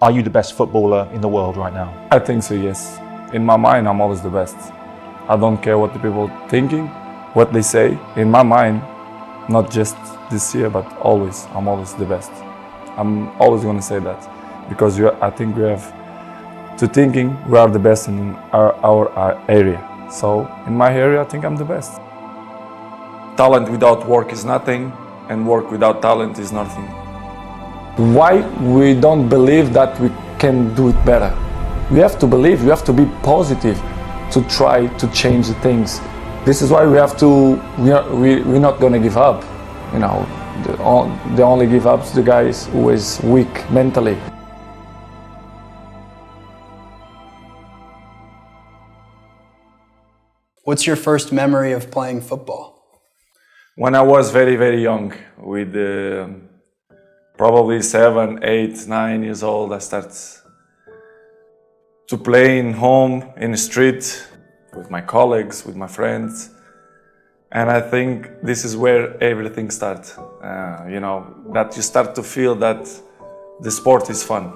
Are you the best footballer in the world right now? I think so, yes. In my mind, I'm always the best. I don't care what the people are thinking, what they say. In my mind, not just this year, but always, I'm always the best. I'm always going to say that because I think we have to thinking we are the best in our area. So in my area, I think I'm the best. Talent without work is nothing, and work without talent is nothing. Why we don't believe that we can do it better? We have to believe, we have to be positive to try to change the things. This is why we have to, we're not going to give up. You know, the only give up is the guys who is weak mentally. What's your first memory of playing football? When I was very, very young, with probably 7, 8, 9 years old, I started to play in home, in the street, with my colleagues, with my friends. And I think this is where everything starts. You know, that you start to feel that the sport is fun.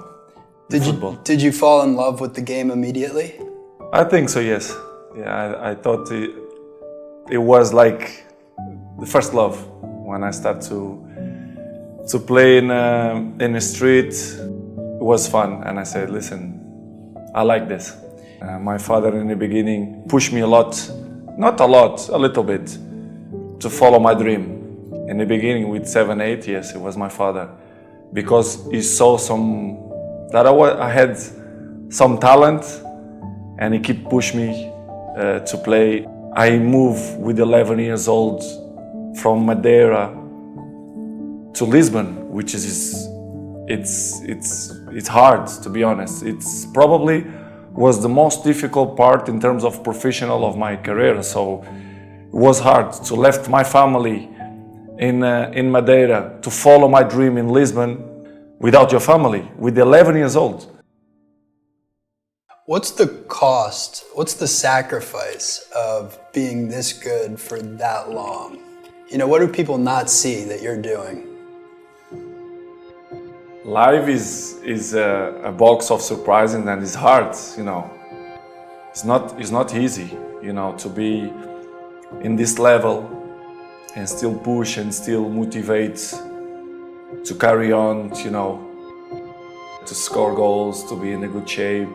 Did you fall in love with the game immediately? I think so, yes. Yeah, I thought it was like the first love when I started to play in the street. It was fun, and I said, listen, I like this. My father in the beginning pushed me a lot, not a lot, a little bit, to follow my dream. In the beginning with 7, 8 years, it was my father, because he saw that I had some talent, and he kept pushing me to play. I moved with 11 years old from Madeira to Lisbon, which is it's hard, to be honest. It's probably was the most difficult part in terms of professional of my career. So it was hard to left my family in Madeira to follow my dream in Lisbon without your family, with 11 years old. What's the cost, what's the sacrifice of being this good for that long? You know, what do people not see that you're doing? Life is a box of surprises, and it's hard, you know. It's not easy, you know, to be in this level and still push and still motivate to carry on, you know, to score goals, to be in a good shape,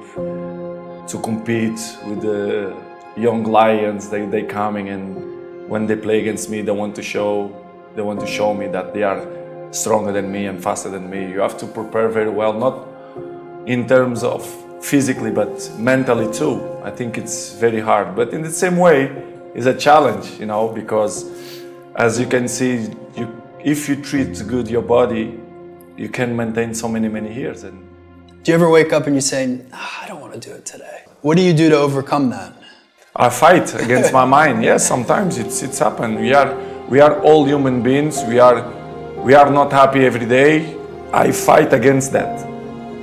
to compete with the young lions. They coming, and when they play against me, they want to show me that they are stronger than me and faster than me. You have to prepare very well, not in terms of physically, but mentally too. I think it's very hard, but in the same way, it's a challenge, you know, because as you can see, if you treat good your body, you can maintain so many years. And do you ever wake up and you say, I don't want to do it today? What do you do to overcome that? I fight against my mind. Yes, sometimes it's happened. We are all human beings. We are not happy every day. I fight against that.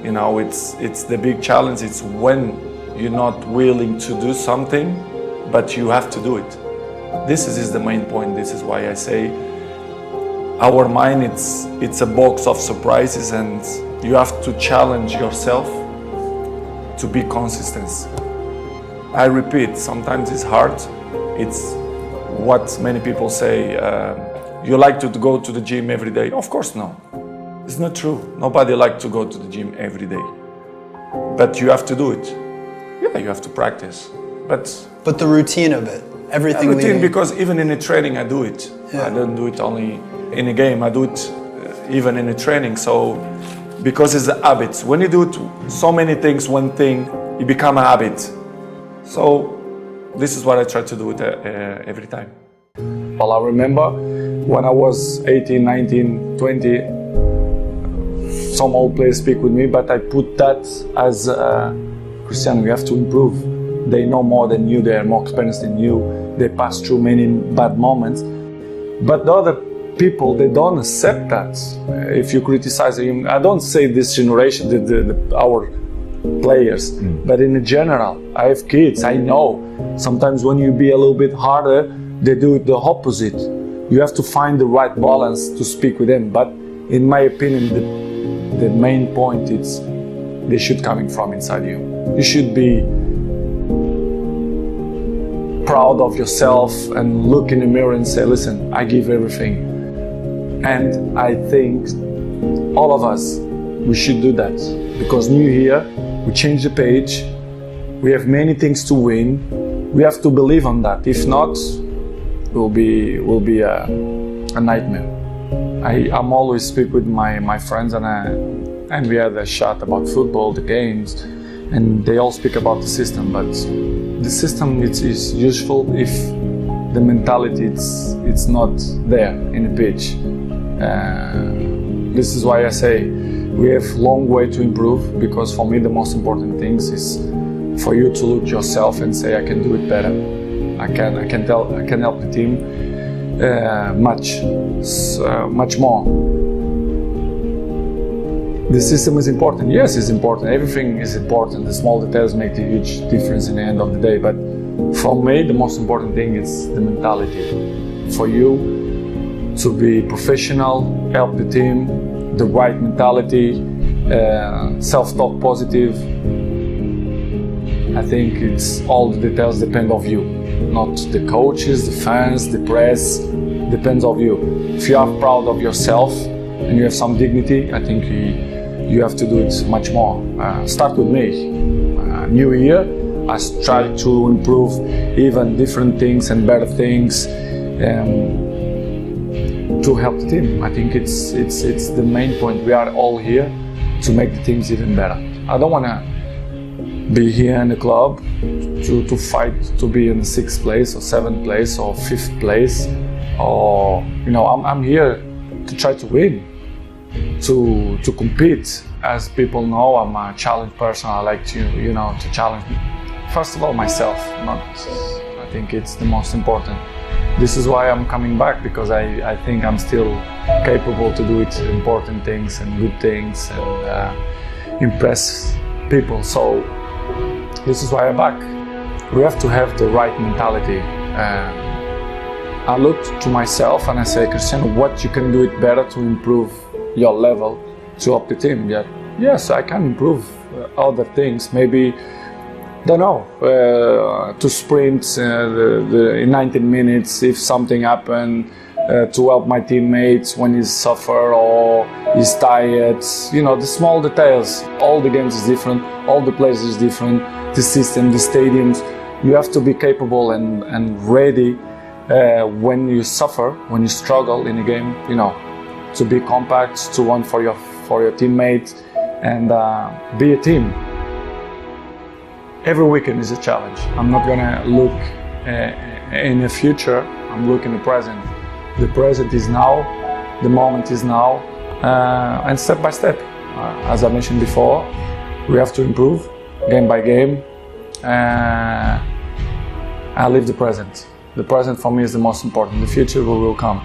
You know, it's the big challenge. It's when you're not willing to do something, but you have to do it. This is the main point. This is why I say our mind, it's a box of surprises, and you have to challenge yourself to be consistent. I repeat, sometimes it's hard. It's what many people say, you like to go to the gym every day. Of course, no. It's not true. Nobody likes to go to the gym every day. But you have to do it. Yeah, you have to practice. But the routine of it, everything routine, because even in the training I do it. Yeah. I don't do it only in a game. I do it even in the training. So, because it's a habit. When you do it, so many things, one thing, it become a habit. So, this is what I try to do every time. Well, I remember when I was 18, 19, 20, some old players speak with me, but I put that as Cristiano, you have to improve. They know more than you, they are more experienced than you, they pass through many bad moments. But the other people, they don't accept that. If you criticize them, I don't say this generation, our players, but in general, I have kids, I know. Sometimes when you be a little bit harder, they do it the opposite. You have to find the right balance to speak with them. But in my opinion, the main point is they should coming from inside you. You should be proud of yourself and look in the mirror and say, listen, I give everything. And I think all of us, we should do that, because new year, we change the page, we have many things to win, we have to believe on that. If not, it will be a nightmare. I'm always speak with my friends and we had a chat about football, the games, and they all speak about the system, but the system is useful if the mentality it's not there in the pitch. This is why I say we have long way to improve, because for me the most important things is for you to look yourself and say, I can do it better. I can help the team much more. The system is important. Yes, it's important. Everything is important. The small details make a huge difference in the end of the day. But for me, the most important thing is the mentality. For you to be professional, help the team, the right mentality, self-talk positive. I think it's all the details depend of you, not the coaches, the fans, the press. Depends of you. If you are proud of yourself and you have some dignity, I think you have to do it much more. Start with me. New year, I try to improve even different things and better things to help the team. I think it's the main point. We are all here to make the teams even better. I don't want to be here in the club to fight to be in the 6th place or 7th place or 5th place, or I'm here to try to win, to compete. As people know, I'm a challenge person. I like to challenge first of all myself. I think it's the most important. This is why I'm coming back, because I think I'm still capable to do it, important things and good things, and impress people. So this is why I'm back. We have to have the right mentality. I look to myself and I say, Cristiano, what you can do it better to improve your level to help the team? Yes, I can improve other things. Maybe, don't know, to sprint in 19 minutes if something happened, to help my teammates when he's suffer or he's tired. The small details. All the games is different, all the players is different, the system, the stadiums. You have to be capable and ready when you suffer, when you struggle in a game, to be compact, to run for your teammates and be a team. Every weekend is a challenge. I'm not gonna look in the future, I'm looking in the present. The present is now, the moment is now, and step by step. As I mentioned before, we have to improve game by game. I live the present. The present for me is the most important. The future will come.